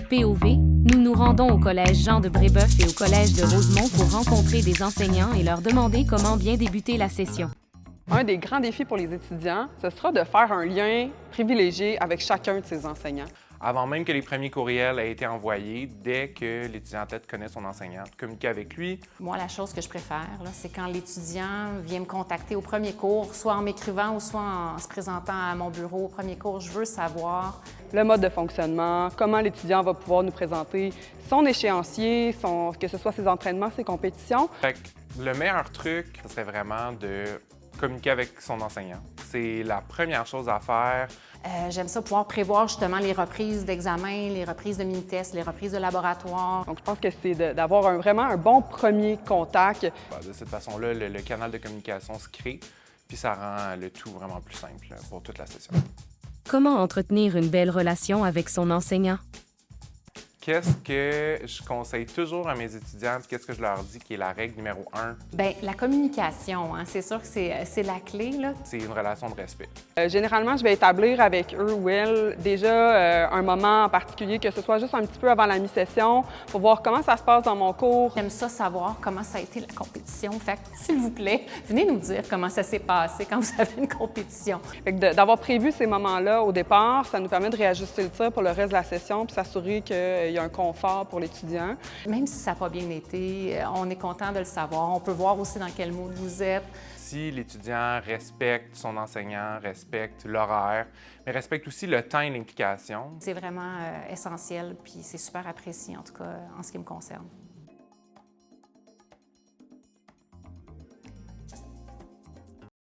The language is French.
Avec POV, nous nous rendons au collège Jean de Brébeuf et au collège de Rosemont pour rencontrer des enseignants et leur demander comment bien débuter la session. Un des grands défis pour les étudiants, ce sera de faire un lien privilégié avec chacun de ces enseignants. Avant même que les premiers courriels aient été envoyés, dès que l'étudiant en tête connaît son enseignant, communiquer avec lui. Moi, la chose que je préfère, c'est quand l'étudiant vient me contacter au premier cours, soit en m'écrivant ou soit en se présentant à mon bureau au premier cours. Je veux savoir Le mode de fonctionnement, comment l'étudiant va pouvoir nous présenter son échéancier, que ce soit ses entraînements, ses compétitions. Fait que le meilleur truc, ce serait vraiment de communiquer avec son enseignant. C'est la première chose à faire. J'aime ça pouvoir prévoir justement les reprises d'examen, les reprises de mini-tests, les reprises de laboratoire. Donc, je pense que c'est d'avoir vraiment un bon premier contact. De cette façon-là, le canal de communication se crée, puis ça rend le tout vraiment plus simple pour toute la session. Comment entretenir une belle relation avec son enseignant? Qu'est-ce que je conseille toujours à mes étudiants, qu'est-ce que je leur dis qui est la règle numéro 1? Bien, la communication, c'est sûr que c'est la clé, là. C'est une relation de respect. Généralement, je vais établir avec eux ou elles déjà un moment en particulier, que ce soit juste un petit peu avant la mi-session, pour voir comment ça se passe dans mon cours. J'aime ça savoir comment ça a été la compétition. Fait que, s'il vous plaît, venez nous dire comment ça s'est passé quand vous avez une compétition. Fait que d'avoir prévu ces moments-là au départ, ça nous permet de réajuster le tir pour le reste de la session puis s'assurer qu'il y a un confort pour l'étudiant. Même si ça n'a pas bien été, on est content de le savoir. On peut voir aussi dans quel mood vous êtes. Si l'étudiant respecte son enseignant, respecte l'horaire, mais respecte aussi le temps et l'implication. C'est vraiment essentiel, puis c'est super apprécié, en tout cas, en ce qui me concerne.